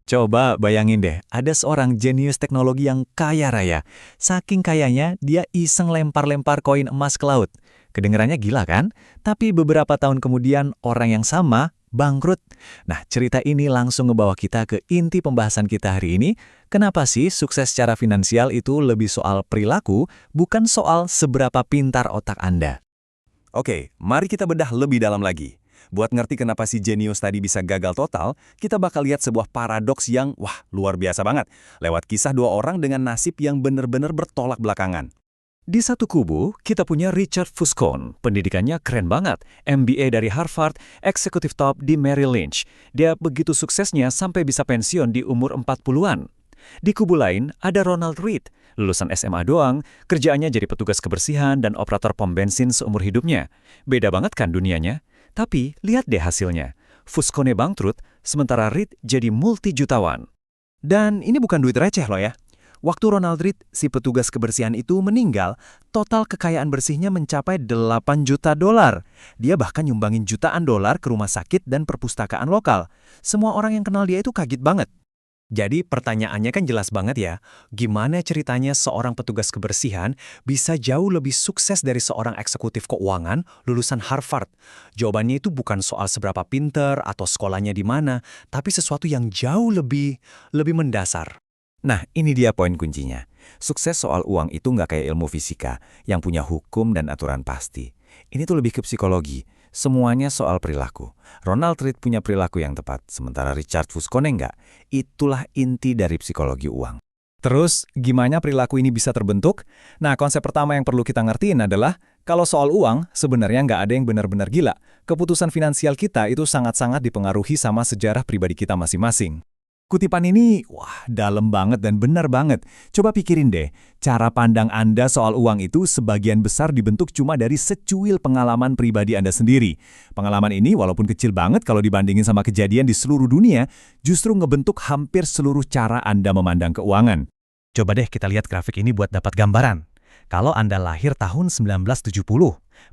Coba bayangin deh, ada seorang jenius teknologi yang kaya raya. Saking kayanya, dia iseng lempar-lempar koin emas ke laut. Kedengarannya gila kan? Tapi beberapa tahun kemudian, orang yang sama bangkrut. Nah, cerita ini langsung ngebawa kita ke inti pembahasan kita hari ini. Kenapa sih sukses secara finansial itu lebih soal perilaku, bukan soal seberapa pintar otak Anda? Oke, mari kita bedah lebih dalam lagi. Buat ngerti kenapa si jenius tadi bisa gagal total, kita bakal lihat sebuah paradoks yang, wah, luar biasa banget. Lewat kisah dua orang dengan nasib yang benar-benar bertolak belakangan. Di satu kubu, kita punya Richard Fuscon. Pendidikannya keren banget. MBA dari Harvard, eksekutif top di Merrill Lynch. Dia begitu suksesnya sampai bisa pensiun di umur 40-an. Di kubu lain, ada Ronald Read. Lulusan SMA doang, kerjaannya jadi petugas kebersihan dan operator pom bensin seumur hidupnya. Beda banget kan dunianya? Tapi, lihat deh hasilnya. Fuscone bangkrut, sementara Read jadi multi-jutawan. Dan ini bukan duit receh loh ya. Waktu Ronald Read, si petugas kebersihan itu meninggal, total kekayaan bersihnya mencapai 8 juta dolar. Dia bahkan nyumbangin jutaan dolar ke rumah sakit dan perpustakaan lokal. Semua orang yang kenal dia itu kaget banget. Jadi pertanyaannya kan jelas banget ya, gimana ceritanya seorang petugas kebersihan bisa jauh lebih sukses dari seorang eksekutif keuangan lulusan Harvard? Jawabannya itu bukan soal seberapa pinter atau sekolahnya di mana, tapi sesuatu yang jauh lebih mendasar. Nah, ini dia poin kuncinya. Sukses soal uang itu nggak kayak ilmu fisika, yang punya hukum dan aturan pasti. Ini tuh lebih ke psikologi. Semuanya soal perilaku. Ronald Read punya perilaku yang tepat, sementara Richard Fuscone nggak. Itulah inti dari psikologi uang. Terus, gimana perilaku ini bisa terbentuk? Nah, konsep pertama yang perlu kita ngertiin adalah, kalau soal uang, sebenarnya nggak ada yang benar-benar gila. Keputusan finansial kita itu sangat-sangat dipengaruhi sama sejarah pribadi kita masing-masing. Kutipan ini, wah, dalam banget dan benar banget. Coba pikirin deh, cara pandang Anda soal uang itu sebagian besar dibentuk cuma dari secuil pengalaman pribadi Anda sendiri. Pengalaman ini, walaupun kecil banget kalau dibandingin sama kejadian di seluruh dunia, justru ngebentuk hampir seluruh cara Anda memandang keuangan. Coba deh kita lihat grafik ini buat dapat gambaran. Kalau Anda lahir tahun 1970,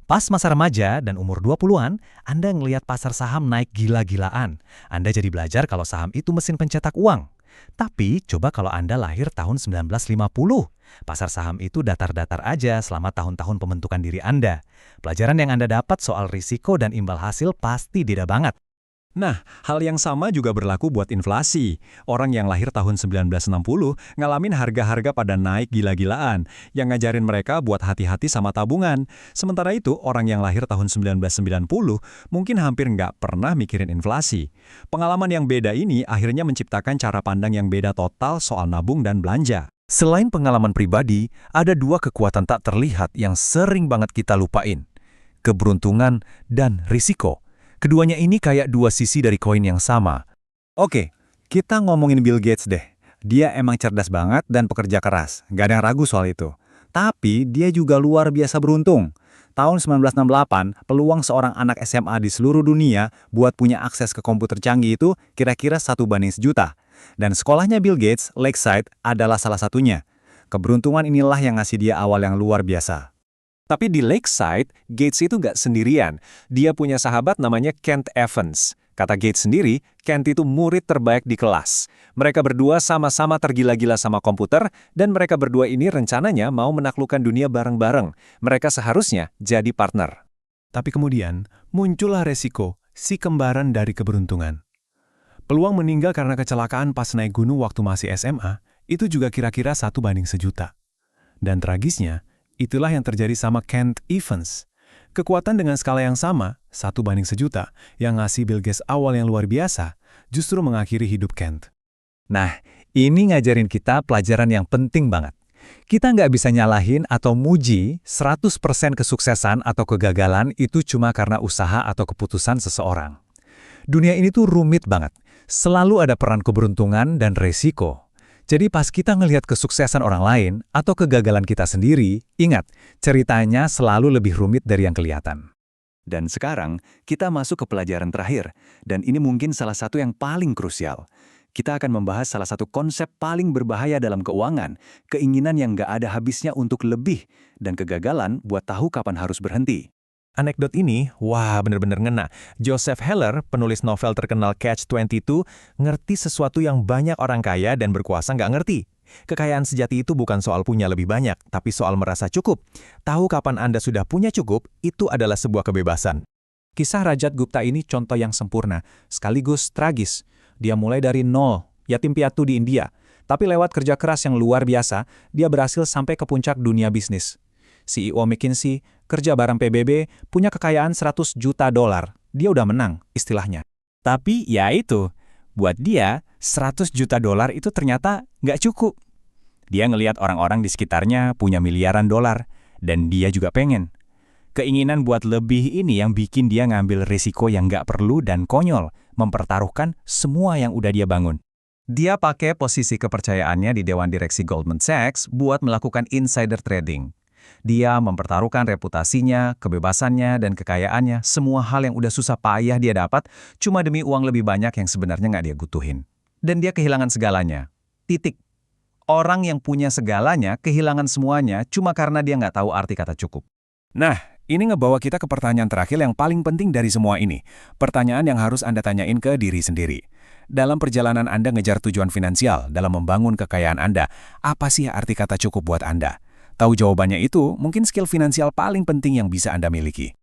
pas masa remaja dan umur 20-an, Anda ngelihat pasar saham naik gila-gilaan. Anda jadi belajar kalau saham itu mesin pencetak uang. Tapi coba kalau Anda lahir tahun 1950, pasar saham itu datar-datar aja selama tahun-tahun pembentukan diri Anda. Pelajaran yang Anda dapat soal risiko dan imbal hasil pasti beda banget. Nah, hal yang sama juga berlaku buat inflasi. Orang yang lahir tahun 1960 ngalamin harga-harga pada naik gila-gilaan, yang ngajarin mereka buat hati-hati sama tabungan. Sementara itu, orang yang lahir tahun 1990 mungkin hampir nggak pernah mikirin inflasi. Pengalaman yang beda ini akhirnya menciptakan cara pandang yang beda total soal nabung dan belanja. Selain pengalaman pribadi, ada dua kekuatan tak terlihat yang sering banget kita lupain. Keberuntungan dan risiko. Keduanya ini kayak dua sisi dari koin yang sama. Oke, kita ngomongin Bill Gates deh. Dia emang cerdas banget dan pekerja keras, gak ada yang ragu soal itu. Tapi dia juga luar biasa beruntung. Tahun 1968, peluang seorang anak SMA di seluruh dunia buat punya akses ke komputer canggih itu kira-kira 1:1.000.000. Dan sekolahnya Bill Gates, Lakeside, adalah salah satunya. Keberuntungan inilah yang ngasih dia awal yang luar biasa. Tapi di Lakeside, Gates itu nggak sendirian. Dia punya sahabat namanya Kent Evans. Kata Gates sendiri, Kent itu murid terbaik di kelas. Mereka berdua sama-sama tergila-gila sama komputer, dan mereka berdua ini rencananya mau menaklukkan dunia bareng-bareng. Mereka seharusnya jadi partner. Tapi kemudian, muncullah resiko, si kembaran dari keberuntungan. Peluang meninggal karena kecelakaan pas naik gunung waktu masih SMA, itu juga kira-kira 1:1.000.000. Dan tragisnya, itulah yang terjadi sama Kent Evans. Kekuatan dengan skala yang sama, 1:1.000.000, yang ngasih Bill Gates awal yang luar biasa, justru mengakhiri hidup Kent. Nah, ini ngajarin kita pelajaran yang penting banget. Kita nggak bisa nyalahin atau muji 100% kesuksesan atau kegagalan itu cuma karena usaha atau keputusan seseorang. Dunia ini tuh rumit banget. Selalu ada peran keberuntungan dan resiko. Jadi pas kita ngelihat kesuksesan orang lain atau kegagalan kita sendiri, ingat, ceritanya selalu lebih rumit dari yang kelihatan. Dan sekarang, kita masuk ke pelajaran terakhir, dan ini mungkin salah satu yang paling krusial. Kita akan membahas salah satu konsep paling berbahaya dalam keuangan, keinginan yang nggak ada habisnya untuk lebih, dan kegagalan buat tahu kapan harus berhenti. Anekdot ini, wah bener-bener ngena. Joseph Heller, penulis novel terkenal Catch-22, ngerti sesuatu yang banyak orang kaya dan berkuasa nggak ngerti. Kekayaan sejati itu bukan soal punya lebih banyak, tapi soal merasa cukup. Tahu kapan Anda sudah punya cukup, itu adalah sebuah kebebasan. Kisah Rajat Gupta ini contoh yang sempurna, sekaligus tragis. Dia mulai dari nol, yatim piatu di India. Tapi lewat kerja keras yang luar biasa, dia berhasil sampai ke puncak dunia bisnis. CEO McKinsey, kerja bareng PBB, punya kekayaan 100 juta dolar. Dia udah menang, istilahnya. Tapi ya itu, buat dia, 100 juta dolar itu ternyata nggak cukup. Dia ngelihat orang-orang di sekitarnya punya miliaran dolar, dan dia juga pengen. Keinginan buat lebih ini yang bikin dia ngambil risiko yang nggak perlu dan konyol, mempertaruhkan semua yang udah dia bangun. Dia pakai posisi kepercayaannya di Dewan Direksi Goldman Sachs buat melakukan insider trading. Dia mempertaruhkan reputasinya, kebebasannya, dan kekayaannya, semua hal yang udah susah payah dia dapat, cuma demi uang lebih banyak yang sebenarnya nggak dia butuhin. Dan dia kehilangan segalanya. Titik. Orang yang punya segalanya kehilangan semuanya cuma karena dia nggak tahu arti kata cukup. Nah, ini ngebawa kita ke pertanyaan terakhir yang paling penting dari semua ini. Pertanyaan yang harus Anda tanyain ke diri sendiri. Dalam perjalanan Anda ngejar tujuan finansial, dalam membangun kekayaan Anda, apa sih arti kata cukup buat Anda? Tahu jawabannya itu, mungkin skill finansial paling penting yang bisa Anda miliki.